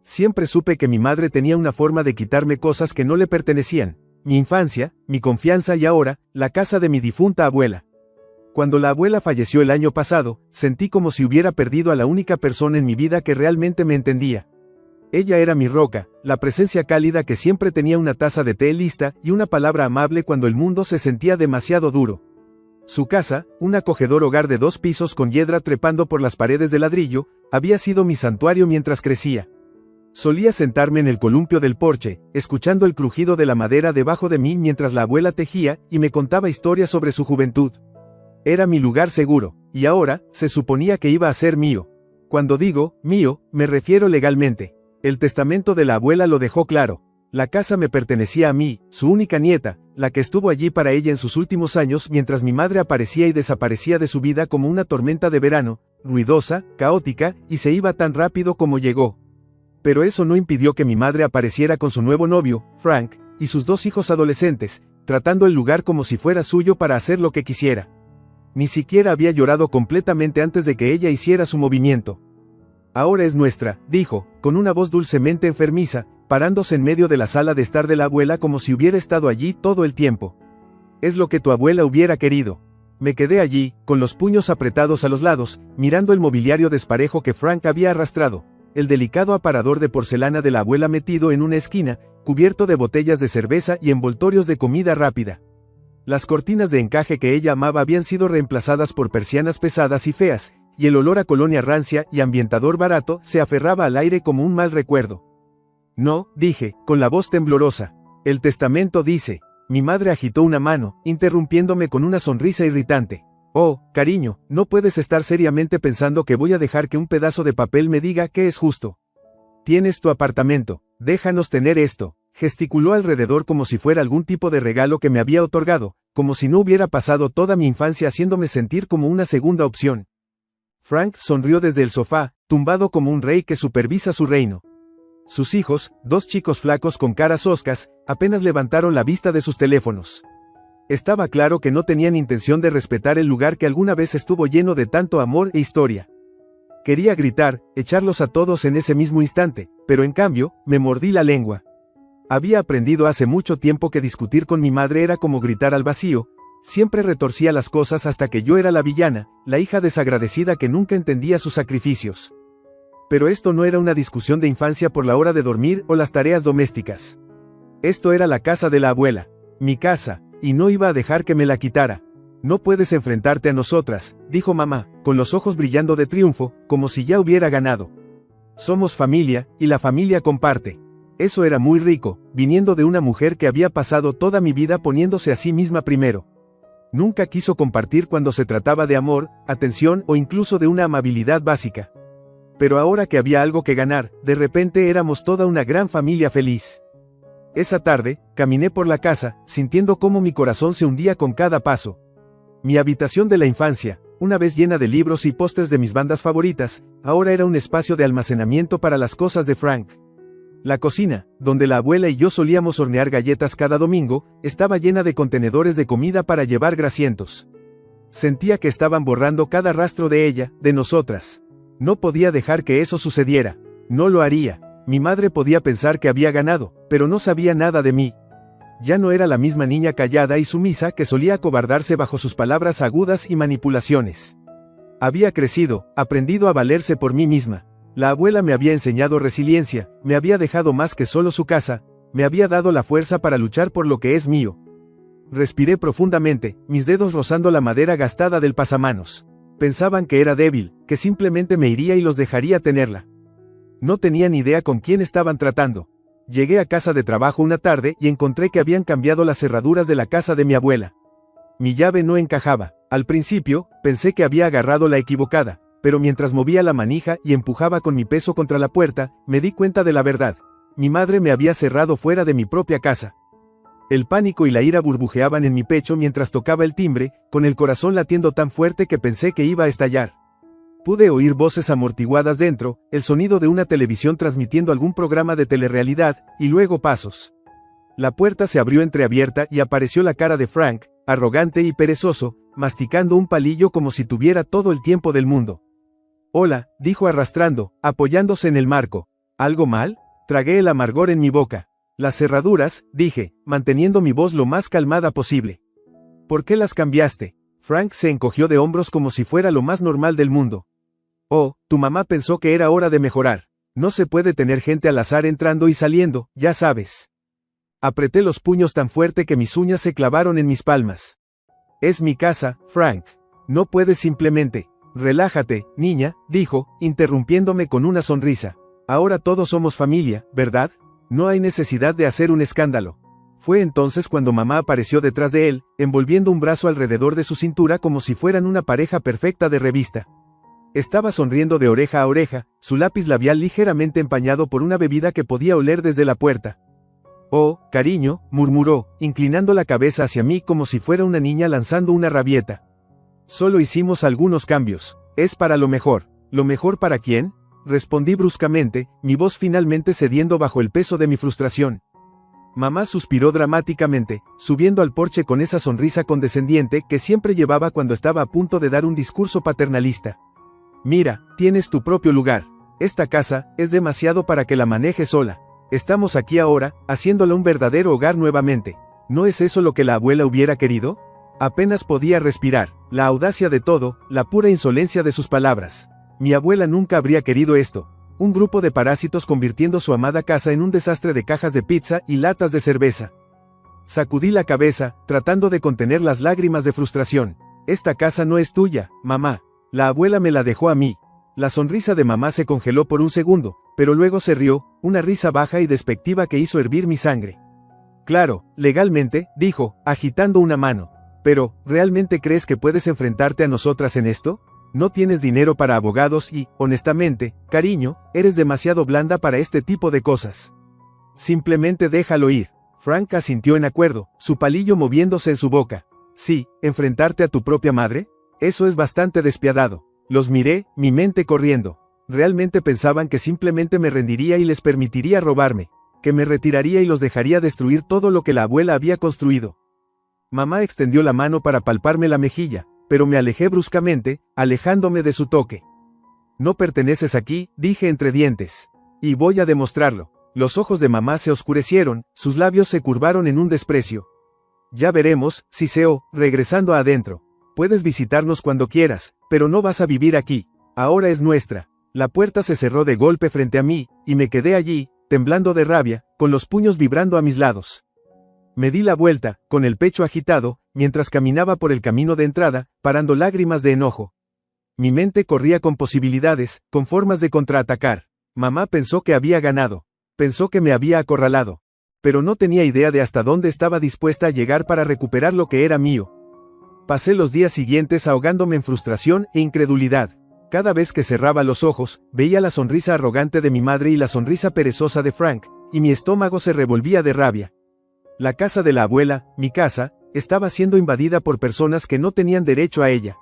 Siempre supe que mi madre tenía una forma de quitarme cosas que no le pertenecían. Mi infancia, mi confianza y ahora, la casa de mi difunta abuela. Cuando la abuela falleció el año pasado, sentí como si hubiera perdido a la única persona en mi vida que realmente me entendía. Ella era mi roca, la presencia cálida que siempre tenía una taza de té lista y una palabra amable cuando el mundo se sentía demasiado duro. Su casa, un acogedor hogar de 2 pisos con hiedra trepando por las paredes de ladrillo, había sido mi santuario mientras crecía. Solía sentarme en el columpio del porche, escuchando el crujido de la madera debajo de mí mientras la abuela tejía y me contaba historias sobre su juventud. Era mi lugar seguro, y ahora, se suponía que iba a ser mío. Cuando digo, mío, me refiero legalmente. El testamento de la abuela lo dejó claro. La casa me pertenecía a mí, su única nieta, la que estuvo allí para ella en sus últimos años mientras mi madre aparecía y desaparecía de su vida como una tormenta de verano, ruidosa, caótica, y se iba tan rápido como llegó. Pero eso no impidió que mi madre apareciera con su nuevo novio, Frank, y sus 2 hijos adolescentes, tratando el lugar como si fuera suyo para hacer lo que quisiera. Ni siquiera había llorado completamente antes de que ella hiciera su movimiento. Ahora es nuestra, dijo, con una voz dulcemente enfermiza, parándose en medio de la sala de estar de la abuela como si hubiera estado allí todo el tiempo. Es lo que tu abuela hubiera querido. Me quedé allí, con los puños apretados a los lados, mirando el mobiliario desparejo que Frank había arrastrado. El delicado aparador de porcelana de la abuela metido en una esquina, cubierto de botellas de cerveza y envoltorios de comida rápida. Las cortinas de encaje que ella amaba habían sido reemplazadas por persianas pesadas y feas, y el olor a colonia rancia y ambientador barato se aferraba al aire como un mal recuerdo. No, dije, con la voz temblorosa. El testamento dice. Mi madre agitó una mano, interrumpiéndome con una sonrisa irritante. Oh, cariño, no puedes estar seriamente pensando que voy a dejar que un pedazo de papel me diga qué es justo. Tienes tu apartamento, déjanos tener esto. Gesticuló alrededor como si fuera algún tipo de regalo que me había otorgado, como si no hubiera pasado toda mi infancia haciéndome sentir como una segunda opción. Frank sonrió desde el sofá, tumbado como un rey que supervisa su reino. Sus hijos, 2 chicos flacos con caras hoscas, apenas levantaron la vista de sus teléfonos. Estaba claro que no tenían intención de respetar el lugar que alguna vez estuvo lleno de tanto amor e historia. Quería gritar, echarlos a todos en ese mismo instante, pero en cambio, me mordí la lengua. Había aprendido hace mucho tiempo que discutir con mi madre era como gritar al vacío, siempre retorcía las cosas hasta que yo era la villana, la hija desagradecida que nunca entendía sus sacrificios. Pero esto no era una discusión de infancia por la hora de dormir o las tareas domésticas. Esto era la casa de la abuela, mi casa, y no iba a dejar que me la quitara. No puedes enfrentarte a nosotras, dijo mamá, con los ojos brillando de triunfo, como si ya hubiera ganado. Somos familia, y la familia comparte. Eso era muy rico, viniendo de una mujer que había pasado toda mi vida poniéndose a sí misma primero. Nunca quiso compartir cuando se trataba de amor, atención o incluso de una amabilidad básica. Pero ahora que había algo que ganar, de repente éramos toda una gran familia feliz. Esa tarde, caminé por la casa, sintiendo cómo mi corazón se hundía con cada paso. Mi habitación de la infancia, una vez llena de libros y pósters de mis bandas favoritas, ahora era un espacio de almacenamiento para las cosas de Frank. La cocina, donde la abuela y yo solíamos hornear galletas cada domingo, estaba llena de contenedores de comida para llevar grasientos. Sentía que estaban borrando cada rastro de ella, de nosotras. No podía dejar que eso sucediera. No lo haría. Mi madre podía pensar que había ganado, pero no sabía nada de mí. Ya no era la misma niña callada y sumisa que solía acobardarse bajo sus palabras agudas y manipulaciones. Había crecido, aprendido a valerse por mí misma. La abuela me había enseñado resiliencia, me había dejado más que solo su casa, me había dado la fuerza para luchar por lo que es mío. Respiré profundamente, mis dedos rozando la madera gastada del pasamanos. Pensaban que era débil, que simplemente me iría y los dejaría tenerla. No tenía ni idea con quién estaban tratando. Llegué a casa de trabajo una tarde y encontré que habían cambiado las cerraduras de la casa de mi abuela. Mi llave no encajaba. Al principio, pensé que había agarrado la equivocada, pero mientras movía la manija y empujaba con mi peso contra la puerta, me di cuenta de la verdad. Mi madre me había cerrado fuera de mi propia casa. El pánico y la ira burbujeaban en mi pecho mientras tocaba el timbre, con el corazón latiendo tan fuerte que pensé que iba a estallar. Pude oír voces amortiguadas dentro, el sonido de una televisión transmitiendo algún programa de telerrealidad, y luego pasos. La puerta se abrió entreabierta y apareció la cara de Frank, arrogante y perezoso, masticando un palillo como si tuviera todo el tiempo del mundo. «Hola», dijo arrastrando, apoyándose en el marco. ¿Algo mal? Tragué el amargor en mi boca. Las cerraduras, dije, manteniendo mi voz lo más calmada posible. ¿Por qué las cambiaste? Frank se encogió de hombros como si fuera lo más normal del mundo. Oh, tu mamá pensó que era hora de mejorar. No se puede tener gente al azar entrando y saliendo, ya sabes. Apreté los puños tan fuerte que mis uñas se clavaron en mis palmas. Es mi casa, Frank. No puedes simplemente. Relájate, niña, dijo, interrumpiéndome con una sonrisa. Ahora todos somos familia, ¿verdad? No hay necesidad de hacer un escándalo. Fue entonces cuando mamá apareció detrás de él, envolviendo un brazo alrededor de su cintura como si fueran una pareja perfecta de revista. Estaba sonriendo de oreja a oreja, su lápiz labial ligeramente empañado por una bebida que podía oler desde la puerta. Oh, cariño, murmuró, inclinando la cabeza hacia mí como si fuera una niña lanzando una rabieta. Solo hicimos algunos cambios. Es para lo mejor. ¿Lo mejor para quién? Respondí bruscamente, mi voz finalmente cediendo bajo el peso de mi frustración. Mamá suspiró dramáticamente, subiendo al porche con esa sonrisa condescendiente que siempre llevaba cuando estaba a punto de dar un discurso paternalista. Mira, tienes tu propio lugar. Esta casa es demasiado para que la manejes sola. Estamos aquí ahora, haciéndola un verdadero hogar nuevamente. ¿No es eso lo que la abuela hubiera querido? Apenas podía respirar, la audacia de todo, la pura insolencia de sus palabras. Mi abuela nunca habría querido esto. Un grupo de parásitos convirtiendo su amada casa en un desastre de cajas de pizza y latas de cerveza. Sacudí la cabeza, tratando de contener las lágrimas de frustración. Esta casa no es tuya, mamá. La abuela me la dejó a mí. La sonrisa de mamá se congeló por un segundo, pero luego se rió, una risa baja y despectiva que hizo hervir mi sangre. Claro, legalmente, dijo, agitando una mano. Pero, ¿realmente crees que puedes enfrentarte a nosotras en esto? No tienes dinero para abogados y, honestamente, cariño, eres demasiado blanda para este tipo de cosas. Simplemente déjalo ir. Frank asintió en acuerdo, su palillo moviéndose en su boca. Sí, ¿enfrentarte a tu propia madre? Eso es bastante despiadado. Los miré, mi mente corriendo. Realmente pensaban que simplemente me rendiría y les permitiría robarme, que me retiraría y los dejaría destruir todo lo que la abuela había construido. Mamá extendió la mano para palparme la mejilla, pero me alejé bruscamente, alejándome de su toque. No perteneces aquí, dije entre dientes. Y voy a demostrarlo. Los ojos de mamá se oscurecieron, sus labios se curvaron en un desprecio. Ya veremos, siseó, regresando adentro. Puedes visitarnos cuando quieras, pero no vas a vivir aquí. Ahora es nuestra. La puerta se cerró de golpe frente a mí, y me quedé allí, temblando de rabia, con los puños vibrando a mis lados. Me di la vuelta, con el pecho agitado, mientras caminaba por el camino de entrada, parando lágrimas de enojo. Mi mente corría con posibilidades, con formas de contraatacar. Mamá pensó que había ganado. Pensó que me había acorralado. Pero no tenía idea de hasta dónde estaba dispuesta a llegar para recuperar lo que era mío. Pasé los días siguientes ahogándome en frustración e incredulidad. Cada vez que cerraba los ojos, veía la sonrisa arrogante de mi madre y la sonrisa perezosa de Frank, y mi estómago se revolvía de rabia. La casa de la abuela, mi casa, estaba siendo invadida por personas que no tenían derecho a ella.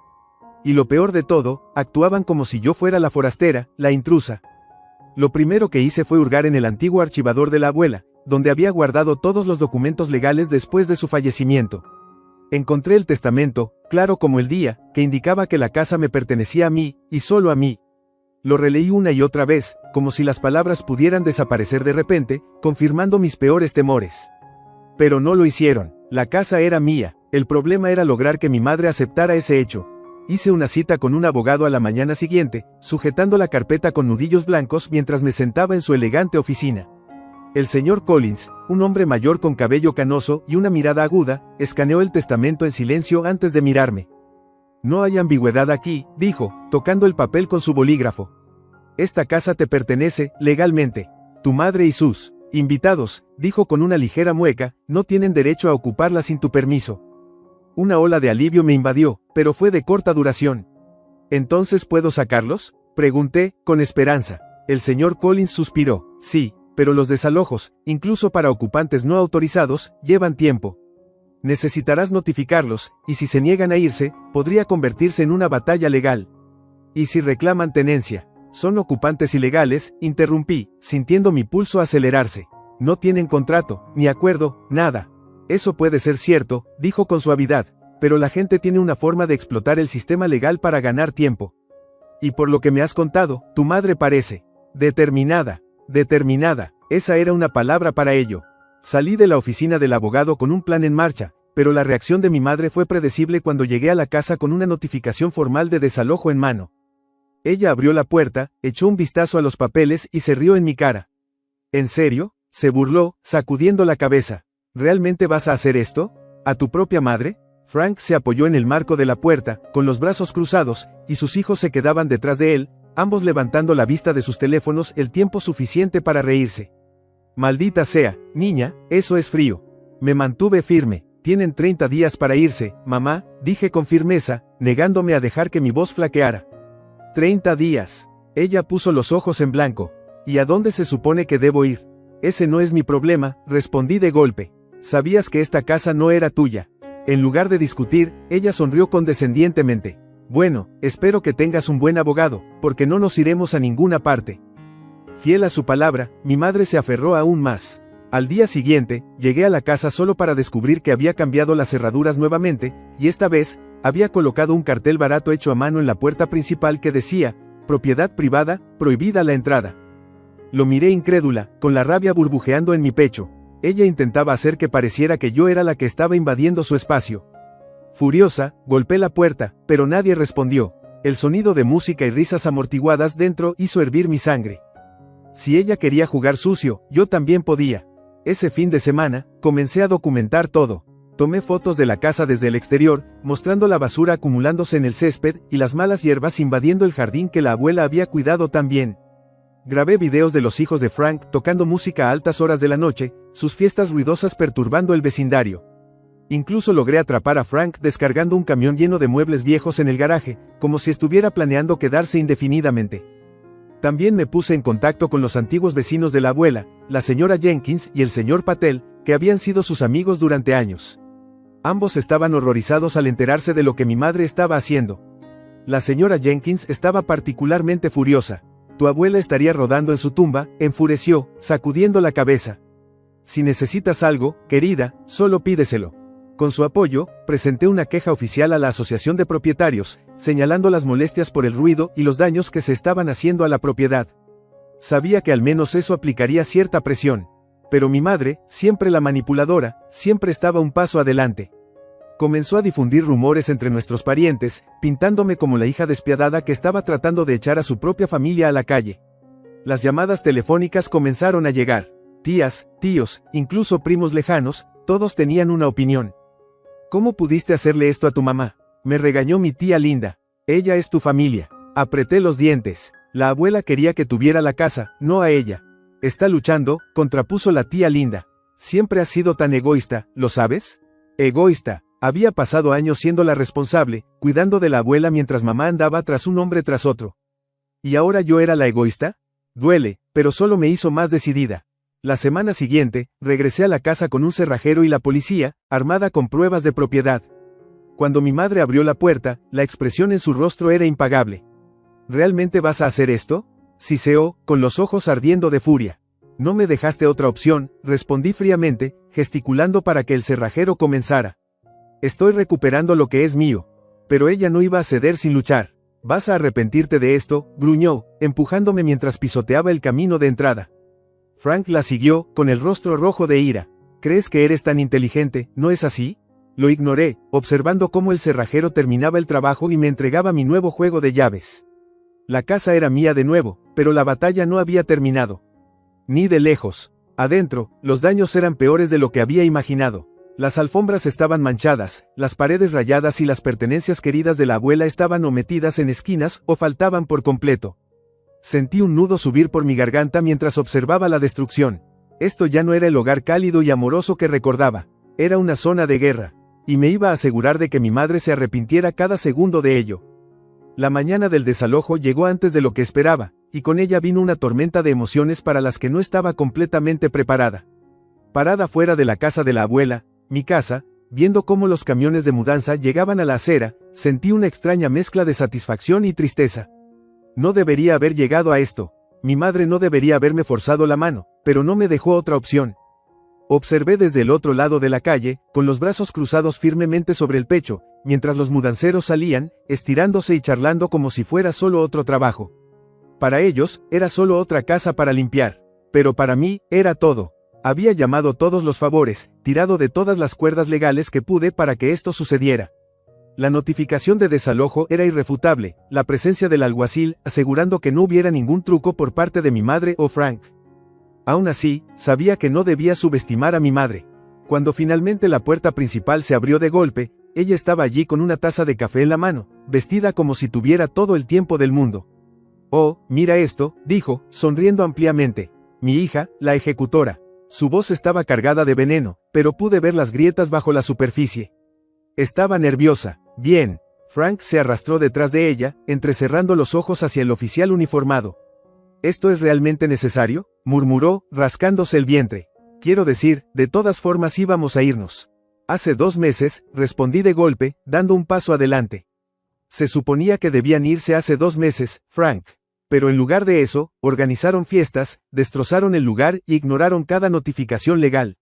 Y lo peor de todo, actuaban como si yo fuera la forastera, la intrusa. Lo primero que hice fue hurgar en el antiguo archivador de la abuela, donde había guardado todos los documentos legales después de su fallecimiento. Encontré el testamento, claro como el día, que indicaba que la casa me pertenecía a mí, y solo a mí. Lo releí una y otra vez, como si las palabras pudieran desaparecer de repente, confirmando mis peores temores. Pero no lo hicieron. La casa era mía. El problema era lograr que mi madre aceptara ese hecho. Hice una cita con un abogado a la mañana siguiente, sujetando la carpeta con nudillos blancos mientras me sentaba en su elegante oficina. El señor Collins, un hombre mayor con cabello canoso y una mirada aguda, escaneó el testamento en silencio antes de mirarme. No hay ambigüedad aquí, dijo, tocando el papel con su bolígrafo. Esta casa te pertenece, legalmente. Tu madre y sus invitados, dijo con una ligera mueca, no tienen derecho a ocuparla sin tu permiso. Una ola de alivio me invadió, pero fue de corta duración. ¿Entonces puedo sacarlos?, pregunté, con esperanza. El señor Collins suspiró. Sí, pero los desalojos, incluso para ocupantes no autorizados, llevan tiempo. Necesitarás notificarlos, y si se niegan a irse, podría convertirse en una batalla legal. ¿Y si reclaman tenencia? Son ocupantes ilegales, interrumpí, sintiendo mi pulso acelerarse. No tienen contrato, ni acuerdo, nada. Eso puede ser cierto, dijo con suavidad, pero la gente tiene una forma de explotar el sistema legal para ganar tiempo. Y por lo que me has contado, tu madre parece determinada. Determinada, esa era una palabra para ello. Salí de la oficina del abogado con un plan en marcha, pero la reacción de mi madre fue predecible cuando llegué a la casa con una notificación formal de desalojo en mano. Ella abrió la puerta, echó un vistazo a los papeles y se rió en mi cara. ¿En serio?, se burló, sacudiendo la cabeza. ¿Realmente vas a hacer esto? ¿A tu propia madre? Frank se apoyó en el marco de la puerta, con los brazos cruzados, y sus hijos se quedaban detrás de él, ambos levantando la vista de sus teléfonos el tiempo suficiente para reírse. Maldita sea, niña, eso es frío. Me mantuve firme. Tienen 30 días para irse, mamá, dije con firmeza, negándome a dejar que mi voz flaqueara. 30 días. Ella puso los ojos en blanco. ¿Y a dónde se supone que debo ir? Ese no es mi problema, respondí de golpe. Sabías que esta casa no era tuya. En lugar de discutir, ella sonrió condescendientemente. Bueno, espero que tengas un buen abogado, porque no nos iremos a ninguna parte. Fiel a su palabra, mi madre se aferró aún más. Al día siguiente, llegué a la casa solo para descubrir que había cambiado las cerraduras nuevamente, y esta vez, había colocado un cartel barato hecho a mano en la puerta principal que decía, propiedad privada, prohibida la entrada. Lo miré incrédula, con la rabia burbujeando en mi pecho. Ella intentaba hacer que pareciera que yo era la que estaba invadiendo su espacio. Furiosa, golpeé la puerta, pero nadie respondió. El sonido de música y risas amortiguadas dentro hizo hervir mi sangre. Si ella quería jugar sucio, yo también podía. Ese fin de semana, comencé a documentar todo. Tomé fotos de la casa desde el exterior, mostrando la basura acumulándose en el césped y las malas hierbas invadiendo el jardín que la abuela había cuidado tan bien. Grabé videos de los hijos de Frank tocando música a altas horas de la noche, sus fiestas ruidosas perturbando el vecindario. Incluso logré atrapar a Frank descargando un camión lleno de muebles viejos en el garaje, como si estuviera planeando quedarse indefinidamente. También me puse en contacto con los antiguos vecinos de la abuela, la señora Jenkins y el señor Patel, que habían sido sus amigos durante años. Ambos estaban horrorizados al enterarse de lo que mi madre estaba haciendo. La señora Jenkins estaba particularmente furiosa. Tu abuela estaría rodando en su tumba, enfureció, sacudiendo la cabeza. Si necesitas algo, querida, solo pídeselo. Con su apoyo, presenté una queja oficial a la Asociación de Propietarios, señalando las molestias por el ruido y los daños que se estaban haciendo a la propiedad. Sabía que al menos eso aplicaría cierta presión. Pero mi madre, siempre la manipuladora, siempre estaba un paso adelante. Comenzó a difundir rumores entre nuestros parientes, pintándome como la hija despiadada que estaba tratando de echar a su propia familia a la calle. Las llamadas telefónicas comenzaron a llegar. Tías, tíos, incluso primos lejanos, todos tenían una opinión. ¿Cómo pudiste hacerle esto a tu mamá? Me regañó mi tía Linda. Ella es tu familia. Apreté los dientes. La abuela quería que tuviera la casa, no a ella. Está luchando, contrapuso la tía Linda. Siempre has sido tan egoísta, ¿lo sabes? Egoísta. Había pasado años siendo la responsable, cuidando de la abuela mientras mamá andaba tras un hombre tras otro. ¿Y ahora yo era la egoísta? Duele, pero solo me hizo más decidida. La semana siguiente, regresé a la casa con un cerrajero y la policía, armada con pruebas de propiedad. Cuando mi madre abrió la puerta, la expresión en su rostro era impagable. ¿Realmente vas a hacer esto? Siseó, con los ojos ardiendo de furia. No me dejaste otra opción, respondí fríamente, gesticulando para que el cerrajero comenzara. Estoy recuperando lo que es mío. Pero ella no iba a ceder sin luchar. Vas a arrepentirte de esto, gruñó, empujándome mientras pisoteaba el camino de entrada. Frank la siguió, con el rostro rojo de ira. ¿Crees que eres tan inteligente, no es así? Lo ignoré, observando cómo el cerrajero terminaba el trabajo y me entregaba mi nuevo juego de llaves. La casa era mía de nuevo, pero la batalla no había terminado. Ni de lejos. Adentro, los daños eran peores de lo que había imaginado. Las alfombras estaban manchadas, las paredes rayadas y las pertenencias queridas de la abuela estaban o metidas en esquinas o faltaban por completo. Sentí un nudo subir por mi garganta mientras observaba la destrucción. Esto ya no era el hogar cálido y amoroso que recordaba. Era una zona de guerra. Y me iba a asegurar de que mi madre se arrepintiera cada segundo de ello. La mañana del desalojo llegó antes de lo que esperaba, y con ella vino una tormenta de emociones para las que no estaba completamente preparada. Parada fuera de la casa de la abuela, mi casa, viendo cómo los camiones de mudanza llegaban a la acera, sentí una extraña mezcla de satisfacción y tristeza. No debería haber llegado a esto. Mi madre no debería haberme forzado la mano, pero no me dejó otra opción. Observé desde el otro lado de la calle, con los brazos cruzados firmemente sobre el pecho, mientras los mudanceros salían, estirándose y charlando como si fuera solo otro trabajo. Para ellos, era solo otra casa para limpiar. Pero para mí, era todo. Había llamado todos los favores, tirado de todas las cuerdas legales que pude para que esto sucediera. La notificación de desalojo era irrefutable, la presencia del alguacil asegurando que no hubiera ningún truco por parte de mi madre o Frank. Aún así, sabía que no debía subestimar a mi madre. Cuando finalmente la puerta principal se abrió de golpe, ella estaba allí con una taza de café en la mano, vestida como si tuviera todo el tiempo del mundo. «Oh, mira esto», dijo, sonriendo ampliamente. «Mi hija, la ejecutora». Su voz estaba cargada de veneno, pero pude ver las grietas bajo la superficie. Estaba nerviosa. «Bien». Frank se arrastró detrás de ella, entrecerrando los ojos hacia el oficial uniformado. «¿Esto es realmente necesario?», murmuró, rascándose el vientre. «Quiero decir, de todas formas íbamos a irnos». «Hace 2 meses», respondí de golpe, dando un paso adelante. «Se suponía que debían irse hace 2 meses, Frank. Pero en lugar de eso, organizaron fiestas, destrozaron el lugar y ignoraron cada notificación legal».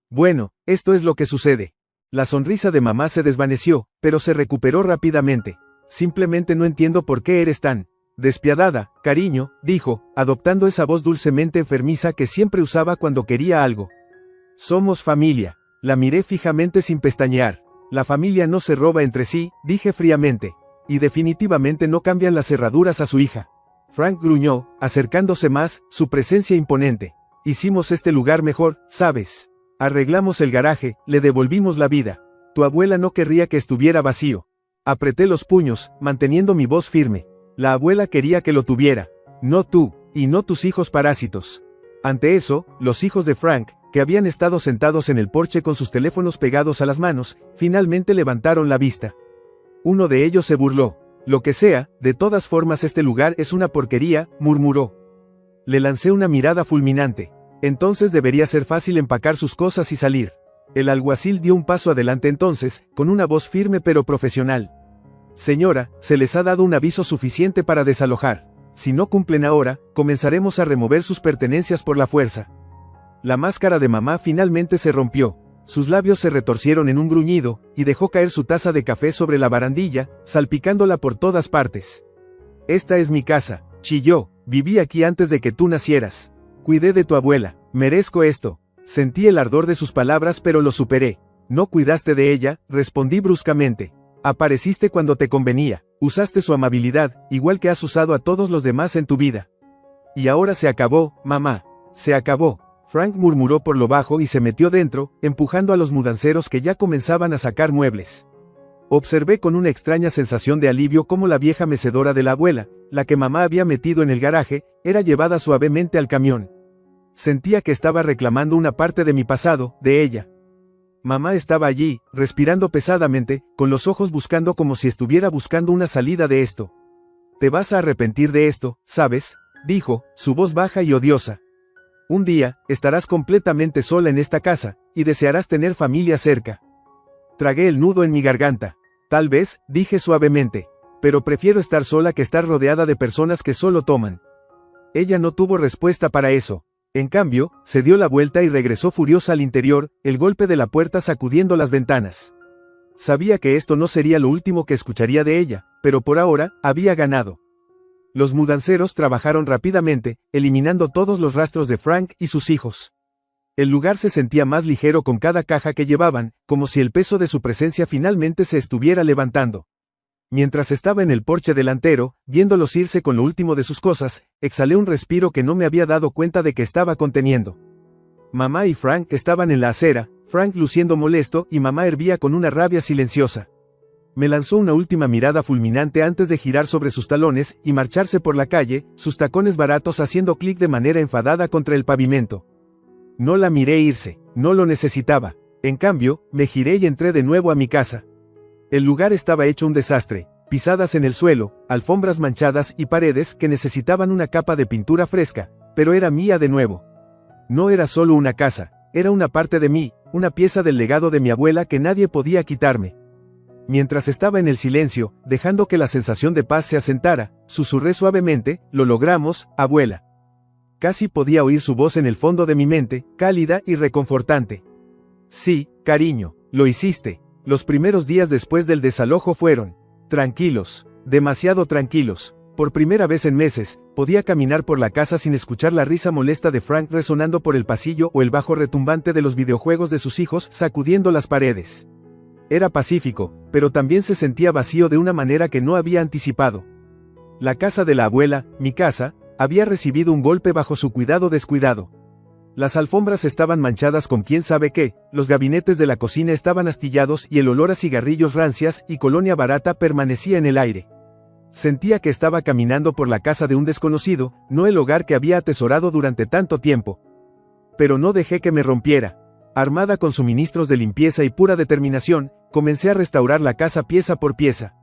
«Bueno, esto es lo que sucede». La sonrisa de mamá se desvaneció, pero se recuperó rápidamente. «Simplemente no entiendo por qué eres tan despiadada, cariño», dijo, adoptando esa voz dulcemente enfermiza que siempre usaba cuando quería algo. «Somos familia». La miré fijamente sin pestañear. «La familia no se roba entre sí», dije fríamente. «Y definitivamente no cambian las cerraduras a su hija». Frank gruñó, acercándose más, su presencia imponente. «Hicimos este lugar mejor, ¿sabes? Arreglamos el garaje, le devolvimos la vida. Tu abuela no querría que estuviera vacío». Apreté los puños, manteniendo mi voz firme. «La abuela quería que lo tuviera. No tú, y no tus hijos parásitos». Ante eso, los hijos de Frank, que habían estado sentados en el porche con sus teléfonos pegados a las manos, finalmente levantaron la vista. Uno de ellos se burló. «Lo que sea, de todas formas este lugar es una porquería», murmuró. Le lancé una mirada fulminante. «Entonces debería ser fácil empacar sus cosas y salir». El alguacil dio un paso adelante entonces, con una voz firme pero profesional. «Señora, se les ha dado un aviso suficiente para desalojar. Si no cumplen ahora, comenzaremos a remover sus pertenencias por la fuerza». La máscara de mamá finalmente se rompió. Sus labios se retorcieron en un gruñido, y dejó caer su taza de café sobre la barandilla, salpicándola por todas partes. «Esta es mi casa», chilló. «Viví aquí antes de que tú nacieras. Cuidé de tu abuela. Merezco esto». Sentí el ardor de sus palabras pero lo superé. «No cuidaste de ella», respondí bruscamente. «Apareciste cuando te convenía. Usaste su amabilidad, igual que has usado a todos los demás en tu vida. Y ahora se acabó, mamá. Se acabó». Frank murmuró por lo bajo y se metió dentro, empujando a los mudanceros que ya comenzaban a sacar muebles. Observé con una extraña sensación de alivio cómo la vieja mecedora de la abuela, la que mamá había metido en el garaje, era llevada suavemente al camión. Sentía que estaba reclamando una parte de mi pasado, de ella. Mamá estaba allí, respirando pesadamente, con los ojos buscando como si estuviera buscando una salida de esto. «Te vas a arrepentir de esto, ¿sabes?», dijo, su voz baja y odiosa. «Un día, estarás completamente sola en esta casa, y desearás tener familia cerca». Tragué el nudo en mi garganta. «Tal vez», dije suavemente. «Pero prefiero estar sola que estar rodeada de personas que solo toman». Ella no tuvo respuesta para eso. En cambio, se dio la vuelta y regresó furiosa al interior, el golpe de la puerta sacudiendo las ventanas. Sabía que esto no sería lo último que escucharía de ella, pero por ahora, había ganado. Los mudanceros trabajaron rápidamente, eliminando todos los rastros de Frank y sus hijos. El lugar se sentía más ligero con cada caja que llevaban, como si el peso de su presencia finalmente se estuviera levantando. Mientras estaba en el porche delantero, viéndolos irse con lo último de sus cosas, exhalé un respiro que no me había dado cuenta de que estaba conteniendo. Mamá y Frank estaban en la acera, Frank luciendo molesto y mamá hervía con una rabia silenciosa. Me lanzó una última mirada fulminante antes de girar sobre sus talones y marcharse por la calle, sus tacones baratos haciendo clic de manera enfadada contra el pavimento. No la miré irse, no lo necesitaba. En cambio, me giré y entré de nuevo a mi casa. El lugar estaba hecho un desastre, pisadas en el suelo, alfombras manchadas y paredes que necesitaban una capa de pintura fresca, pero era mía de nuevo. No era solo una casa, era una parte de mí, una pieza del legado de mi abuela que nadie podía quitarme. Mientras estaba en el silencio, dejando que la sensación de paz se asentara, susurré suavemente, «Lo logramos, abuela». Casi podía oír su voz en el fondo de mi mente, cálida y reconfortante. «Sí, cariño, lo hiciste». Los primeros días después del desalojo fueron tranquilos, demasiado tranquilos. Por primera vez en meses, podía caminar por la casa sin escuchar la risa molesta de Frank resonando por el pasillo o el bajo retumbante de los videojuegos de sus hijos sacudiendo las paredes. Era pacífico, pero también se sentía vacío de una manera que no había anticipado. La casa de la abuela, mi casa, había recibido un golpe bajo su cuidado descuidado. Las alfombras estaban manchadas con quién sabe qué, los gabinetes de la cocina estaban astillados y el olor a cigarrillos rancias y colonia barata permanecía en el aire. Sentía que estaba caminando por la casa de un desconocido, no el hogar que había atesorado durante tanto tiempo. Pero no dejé que me rompiera. Armada con suministros de limpieza y pura determinación, comencé a restaurar la casa pieza por pieza.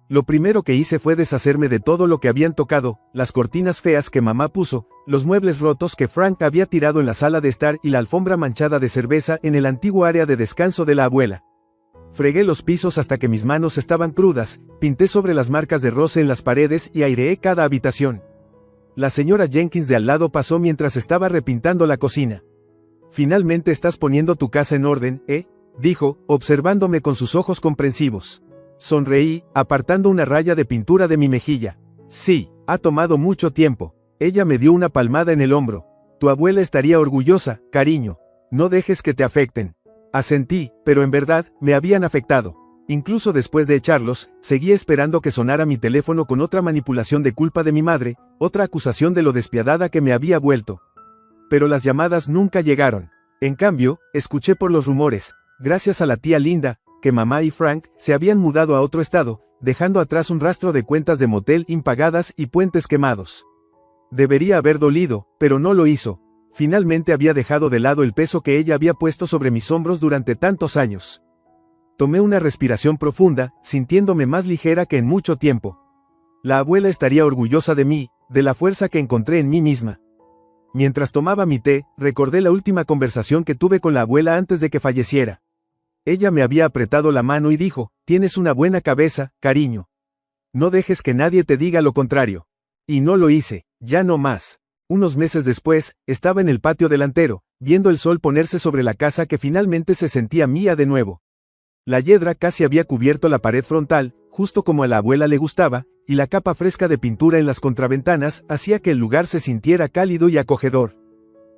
Lo primero que hice fue deshacerme de todo lo que habían tocado, las cortinas feas que mamá puso, los muebles rotos que Frank había tirado en la sala de estar y la alfombra manchada de cerveza en el antiguo área de descanso de la abuela. Fregué los pisos hasta que mis manos estaban crudas, pinté sobre las marcas de roce en las paredes y aireé cada habitación. La señora Jenkins de al lado pasó mientras estaba repintando la cocina. «Finalmente estás poniendo tu casa en orden, ¿eh?», dijo, observándome con sus ojos comprensivos. Sonreí, apartando una raya de pintura de mi mejilla. «Sí, ha tomado mucho tiempo». Ella me dio una palmada en el hombro. «Tu abuela estaría orgullosa, cariño. No dejes que te afecten». Asentí, pero en verdad, me habían afectado. Incluso después de echarlos, seguía esperando que sonara mi teléfono con otra manipulación de culpa de mi madre, otra acusación de lo despiadada que me había vuelto. Pero las llamadas nunca llegaron. En cambio, escuché por los rumores, gracias a la tía Linda, que mamá y Frank se habían mudado a otro estado, dejando atrás un rastro de cuentas de motel impagadas y puentes quemados. Debería haber dolido, pero no lo hizo. Finalmente había dejado de lado el peso que ella había puesto sobre mis hombros durante tantos años. Tomé una respiración profunda, sintiéndome más ligera que en mucho tiempo. La abuela estaría orgullosa de mí, de la fuerza que encontré en mí misma. Mientras tomaba mi té, recordé la última conversación que tuve con la abuela antes de que falleciera. Ella me había apretado la mano y dijo, «Tienes una buena cabeza, cariño. No dejes que nadie te diga lo contrario». Y no lo hice, ya no más. Unos meses después, estaba en el patio delantero, viendo el sol ponerse sobre la casa que finalmente se sentía mía de nuevo. La hiedra casi había cubierto la pared frontal, justo como a la abuela le gustaba, y la capa fresca de pintura en las contraventanas hacía que el lugar se sintiera cálido y acogedor.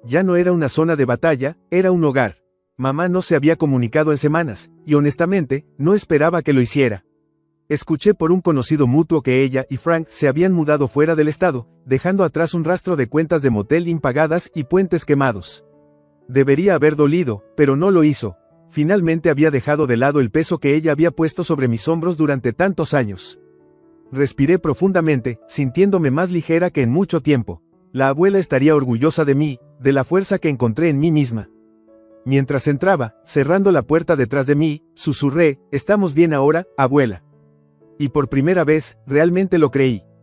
Ya no era una zona de batalla, era un hogar. Mamá no se había comunicado en semanas, y honestamente, no esperaba que lo hiciera. Escuché por un conocido mutuo que ella y Frank se habían mudado fuera del estado, dejando atrás un rastro de cuentas de motel impagadas y puentes quemados. Debería haber dolido, pero no lo hizo. Finalmente había dejado de lado el peso que ella había puesto sobre mis hombros durante tantos años. Respiré profundamente, sintiéndome más ligera que en mucho tiempo. La abuela estaría orgullosa de mí, de la fuerza que encontré en mí misma. Mientras entraba, cerrando la puerta detrás de mí, susurré, «¿Estamos bien ahora, abuela?». Y por primera vez, realmente lo creí.